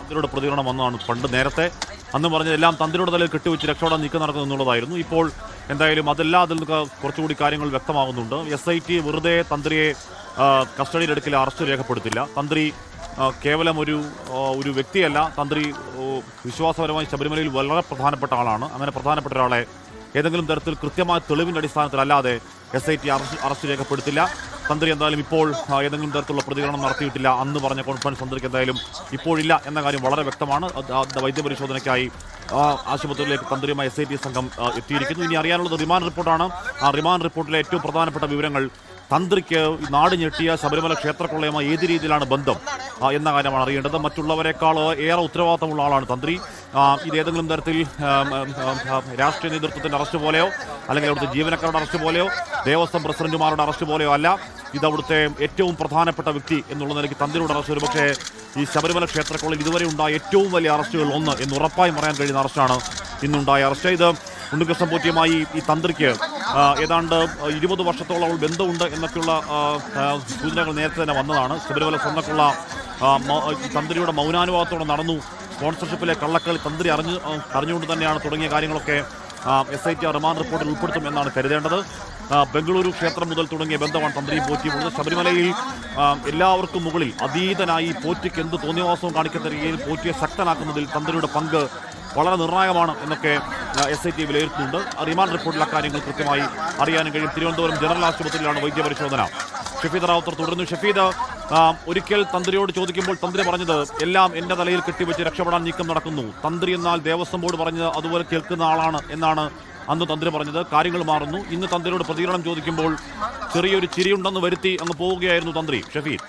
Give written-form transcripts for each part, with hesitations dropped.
തന്ത്രിയുടെ പ്രതികരണം വന്നതാണ്. പണ്ട് നേരത്തെ അന്ന് പറഞ്ഞതെല്ലാം തന്ത്രിയുടെ തലയിൽ കെട്ടിവെച്ച് രക്ഷപ്പെടാൻ നീക്കം നടക്കുന്നു എന്നുള്ളതായിരുന്നു. ഇപ്പോൾ എന്തായാലും അതെല്ലാം അതിൽ നിന്ന് കുറച്ചുകൂടി കാര്യങ്ങൾ വ്യക്തമാകുന്നുണ്ട്. SIT വെറുതെ തന്ത്രിയെ കസ്റ്റഡിയിലെടുക്കില്ല, അറസ്റ്റ് രേഖപ്പെടുത്തില്ല. തന്ത്രി കേവലം ഒരു വ്യക്തിയല്ല. തന്ത്രി വിശ്വാസപരമായി ശബരിമലയിൽ വളരെ പ്രധാനപ്പെട്ട ആളാണ്. അങ്ങനെ പ്രധാനപ്പെട്ട ഒരാളെ ഏതെങ്കിലും തരത്തിൽ കൃത്യമായ തെളിവിൻ്റെ അടിസ്ഥാനത്തിലല്ലാതെ SIT അറസ്റ്റ് രേഖപ്പെടുത്തില്ല. തന്ത്രി എന്തായാലും ഇപ്പോൾ ഏതെങ്കിലും തരത്തിലുള്ള പ്രതികരണം നടത്തിയിട്ടില്ല. അന്ന് പറഞ്ഞ കോൺഫറൻസ് തന്ത്രിക്ക് എന്തായാലും ഇപ്പോഴില്ല എന്ന കാര്യം വളരെ വ്യക്തമാണ്. വൈദ്യപരിശോധനയ്ക്കായി ആശുപത്രിയിലേക്ക് തന്ത്രിയുമായി SIT സംഘം എത്തിയിരിക്കുന്നു. ഇനി അറിയാനുള്ളത് റിമാൻഡ് റിപ്പോർട്ടാണ്. ആ റിമാൻഡ് റിപ്പോർട്ടിലെ ഏറ്റവും പ്രധാനപ്പെട്ട വിവരങ്ങൾ തന്ത്രിക്ക് നാട് ഞെട്ടിയ ശബരിമല ക്ഷേത്രക്കൊള്ളയുമായി ഏത് രീതിയിലാണ് ബന്ധം എന്ന കാര്യമാണ് അറിയേണ്ടത്. മറ്റുള്ളവരെക്കാൾ ഏറെ ഉത്തരവാദിത്തമുള്ള ആളാണ് തന്ത്രി. ഇതേതെങ്കിലും തരത്തിൽ രാഷ്ട്രീയ നേതൃത്വത്തിൻ്റെ അറസ്റ്റ് പോലെയോ അല്ലെങ്കിൽ അവിടുത്തെ ജീവനക്കാരുടെ അറസ്റ്റ് പോലെയോ ദേവസ്വം പ്രസിഡന്റുമാരുടെ അറസ്റ്റ് പോലെയോ അല്ല. ഇത് അവിടുത്തെ ഏറ്റവും പ്രധാനപ്പെട്ട വ്യക്തി എന്നുള്ള നിലയ്ക്ക് തന്ത്രിയുടെ അറസ്റ്റ് ഒരുപക്ഷേ ഈ ശബരിമല ക്ഷേത്രക്കൊള്ളിൽ ഇതുവരെ ഉണ്ടായ ഏറ്റവും വലിയ അറസ്റ്റുകൾ ഒന്ന് എന്ന് ഉറപ്പായും പറയാൻ കഴിയുന്ന അറസ്റ്റാണ് ഇന്നുണ്ടായ അറസ്റ്റ്. ഇത് ഉണ്ണികൃഷ്ണൻ പോറ്റിയുമായി ഈ തന്ത്രിക്ക് ഏതാണ്ട് 20 വർഷത്തോളം ബന്ധമുണ്ട് എന്നൊക്കെയുള്ള സൂചനകൾ നേരത്തെ തന്നെ വന്നതാണ്. ശബരിമല സ്വർണ്ണക്കുള്ള തന്ത്രിയുടെ മൗനാനുവാദത്തോടെ നടന്നു. സ്പോൺസർഷിപ്പിലെ കള്ളക്കളി തന്ത്രി അറിഞ്ഞുകൊണ്ട് തന്നെയാണ് തുടങ്ങിയ കാര്യങ്ങളൊക്കെ SIT റിമാൻഡ് റിപ്പോർട്ടിൽ ഉൾപ്പെടുത്തും എന്നാണ് കരുതേണ്ടത്. ബംഗളൂരു ക്ഷേത്രം മുതൽ തുടങ്ങിയ ബന്ധമാണ് തന്ത്രിയും പോറ്റിയുമുള്ളത്. ശബരിമലയിൽ എല്ലാവർക്കും മുകളിൽ അതീതനായി പോറ്റിക്ക് എന്ത് തോന്നിയവാസവും കാണിക്കുന്ന രീതിയിൽ പോറ്റിയെ ശക്തനാക്കുന്നതിൽ തന്ത്രിയുടെ പങ്ക് വളരെ നിർണായകമാണ് എന്നൊക്കെ SIT വിലയിരുത്തുന്നുണ്ട്. റിമാൻഡ് റിപ്പോർട്ടിലെ കാര്യങ്ങൾ കൃത്യമായി അറിയാനും കഴിയും. തിരുവനന്തപുരം ജനറൽ ആശുപത്രിയിലാണ് വൈദ്യപരിശോധന. ഷഫീദ് റാവുത്തർ തുടർന്നു. ഷഫീദ്, ഒരിക്കൽ തന്ത്രിയോട് ചോദിക്കുമ്പോൾ തന്ത്രി പറഞ്ഞത് എല്ലാം എൻ്റെ തലയിൽ കെട്ടിവെച്ച് രക്ഷപ്പെടാൻ നീക്കം നടക്കുന്നു. തന്ത്രി എന്നാൽ ദേവസ്വം ബോർഡ് പറഞ്ഞത് അതുപോലെ കേൾക്കുന്ന ആളാണ് എന്നാണ് അന്ന് തന്ത്രി പറഞ്ഞത്. കാര്യങ്ങൾ മാറുന്നു. ഇന്ന് തന്ത്രിയോട് പ്രതികരണം ചോദിക്കുമ്പോൾ ചെറിയൊരു ചിരിയുണ്ടെന്ന് വരുത്തി അങ്ങ് പോവുകയായിരുന്നു തന്ത്രി. ഷഫീദ്,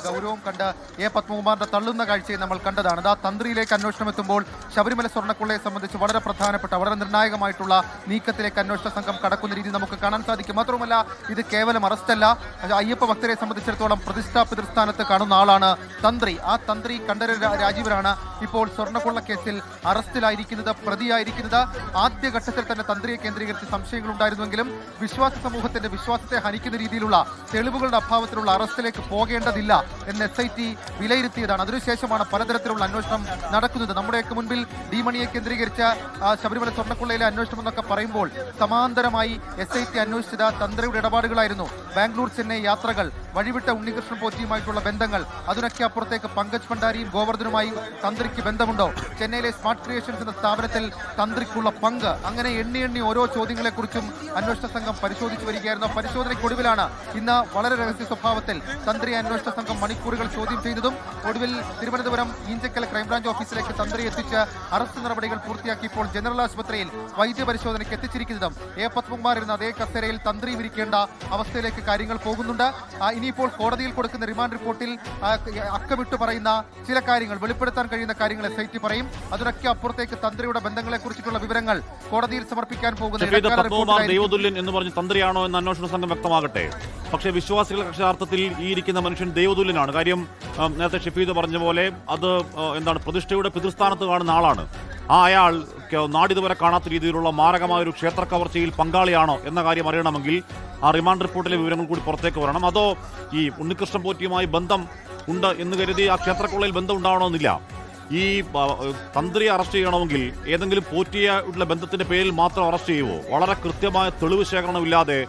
ഗൗരവം കണ്ട് A. പത്മകുമാറിന്റെ തള്ളുന്ന കാഴ്ചയെ നമ്മൾ കണ്ടതാണ്. ആ തന്ത്രിയിലേക്ക് അന്വേഷണം എത്തുമ്പോൾ ശബരിമല സ്വർണ്ണക്കൊള്ളയെ സംബന്ധിച്ച് വളരെ പ്രധാനപ്പെട്ട വളരെ നിർണായകമായിട്ടുള്ള നീക്കത്തിലേക്ക് അന്വേഷണ സംഘം കടക്കുന്ന രീതി നമുക്ക് കാണാൻ സാധിക്കും. മാത്രവുമല്ല, ഇത് കേവലം അറസ്റ്റല്ല. അയ്യപ്പ ഭക്തരെ സംബന്ധിച്ചിടത്തോളം പ്രതിഷ്ഠാ പിതൃസ്ഥാനത്ത് കാണുന്ന ആളാണ് തന്ത്രി. ആ തന്ത്രി കണ്ഠരര് രാജീവരാണ് ഇപ്പോൾ സ്വർണ്ണക്കൊള്ള കേസിൽ അറസ്റ്റിലായിരിക്കുന്നത്, പ്രതിയായിരിക്കുന്നത്. ആദ്യഘട്ടത്തിൽ തന്നെ തന്ത്രിയെ കേന്ദ്രീകരിച്ച് സംശയങ്ങൾ ഉണ്ടായിരുന്നുവെങ്കിലും വിശ്വാസ സമൂഹത്തിന്റെ വിശ്വാസത്തെ ഹനിക്കുന്ന രീതിയിലുള്ള തെളിവുകളുടെ അഭാവത്തിലുള്ള അറസ്റ്റിലേക്ക് പോകേണ്ടതില്ല എന്ന് SIT വിലയിരുത്തിയതാണ്. അതിനുശേഷമാണ് പലതരത്തിലുള്ള അന്വേഷണം നടക്കുന്നത്. നമ്മുടെയൊക്കെ മുൻപിൽ ഡി മണിയെ കേന്ദ്രീകരിച്ച ശബരിമല സ്വർണ്ണക്കൊള്ളയിലെ അന്വേഷണം എന്നൊക്കെ പറയുമ്പോൾ സമാന്തരമായി SIT അന്വേഷിച്ചത് തന്ത്രിയുടെ ഇടപാടുകളായിരുന്നു. ബാംഗ്ലൂർ ചെന്നൈ യാത്രകൾ, വഴിവിട്ട ഉണ്ണികൃഷ്ണൻ പോറ്റിയുമായിട്ടുള്ള ബന്ധങ്ങൾ, അതിനൊക്കെ അപ്പുറത്തേക്ക് പങ്കജ് ഭണ്ഡാരിയും ഗോവർദ്ധനുമായി തന്ത്രിക്ക് ബന്ധമുണ്ടോ, ചെന്നൈയിലെ സ്മാർട്ട് ക്രിയേഷൻസ് എന്ന സ്ഥാപനത്തിൽ തന്ത്രിക്കുള്ള പങ്ക്, അങ്ങനെ എണ്ണി ഓരോ ചോദ്യങ്ങളെക്കുറിച്ചും അന്വേഷണ സംഘം പരിശോധിച്ചു വരികയായിരുന്നു. പരിശോധനയ്ക്കൊടുവിലാണ് ഇന്ന് വളരെ രഹസ്യ സ്വഭാവത്തിൽ തന്ത്രി അന്വേഷണ സംഘം മണിക്കൂറുകൾ ചോദ്യം ചെയ്തതും ഒടുവിൽ തിരുവനന്തപുരം ഈഞ്ചക്കൽ ക്രൈംബ്രാഞ്ച് ഓഫീസിലേക്ക് തന്ത്രി എത്തിച്ച് അറസ്റ്റ് നടപടികൾ പൂർത്തിയാക്കി ഇപ്പോൾ ജനറൽ ആശുപത്രിയിൽ വൈദ്യപരിശോധനയ്ക്ക് എത്തിച്ചിരിക്കുന്നതും A. പത്മകുമാർ ഇരുന്ന അതേ കസേരയിൽ തന്ത്രി വിരിക്കേണ്ട അവസ്ഥയിലേക്ക് കാര്യങ്ങൾ പോകുന്നുണ്ട്. ഇനിയിപ്പോൾ കോടതിയിൽ കൊടുക്കുന്ന റിമാൻഡ് റിപ്പോർട്ടിൽ അക്കമിട്ട് പറയുന്ന ചില കാര്യങ്ങൾ, വെളിപ്പെടുത്താൻ കഴിയുന്ന കാര്യങ്ങൾ SIT പറയും. അതിനൊക്കെ അപ്പുറത്തേക്ക് തന്ത്രിയുടെ ബന്ധങ്ങളെ കുറിച്ചിട്ടുള്ള വിവരങ്ങൾ കോടതിയിൽ സമർപ്പിക്കാൻ പോകുന്ന ദൈവതുല്യൻ എന്ന് പറഞ്ഞ് തന്ത്രിയാണോ എന്ന് അന്വേഷണ സംഘം വ്യക്തമാകട്ടെ. പക്ഷേ വിശ്വാസികളുടെ അക്ഷരാർത്ഥത്തിൽ ഈ ഇരിക്കുന്ന മനുഷ്യൻ ദൈവതുല്യനാണ്. കാര്യം നേരത്തെ ഷഫീദ് പറഞ്ഞ പോലെ അത് പ്രതിഷ്ഠയുടെ പിതൃസ്ഥാനത്ത് കാണുന്ന ആളാണ്. അയാൾ നാടിതുവരെ കാണാത്ത രീതിയിലുള്ള മാരകമായൊരു ക്ഷേത്ര കവർച്ചയിൽ പങ്കാളിയാണോ എന്ന കാര്യം അറിയണമെങ്കിൽ ആ റിമാൻഡ് റിപ്പോർട്ടിലെ വിവരങ്ങൾ കൂടി പുറത്തേക്ക് വരണം. അതോ ഈ ഉണ്ണികൃഷ്ണൻ പോറ്റിയുമായി ബന്ധം ഉണ്ട് എന്ന് കരുതി ആ ക്ഷേത്രക്കൊള്ളയിൽ ബന്ധം ഉണ്ടാവണമെന്നില്ല. ഈ തന്ത്രിയെ അറസ്റ്റ് ചെയ്യണമെങ്കിൽ ഏതെങ്കിലും പോറ്റിയുള്ള ബന്ധത്തിന്റെ പേരിൽ മാത്രം അറസ്റ്റ് ചെയ്യുമോ? വളരെ കൃത്യമായ തെളിവ് ശേഖരണമില്ലാതെ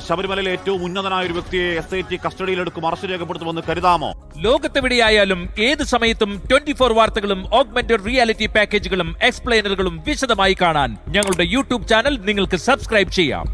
ശബരിമലയിലെ ഏറ്റവും ഉന്നതനായ ഒരു വ്യക്തിയെ SIT കസ്റ്റഡിയിലെടുക്കും, അറസ്റ്റ് രേഖപ്പെടുത്തുമെന്ന് കരുതാമോ? ലോകത്തെവിടെയായാലും ഏത് സമയത്തും 24 വാർത്തകളും ഓഗ്മെന്റഡ് റിയാലിറ്റി പാക്കേജുകളും എക്സ്പ്ലെയിനറുകളും വിശദമായി കാണാൻ ഞങ്ങളുടെ YouTube ചാനൽ നിങ്ങൾക്ക് സബ്സ്ക്രൈബ് ചെയ്യാം.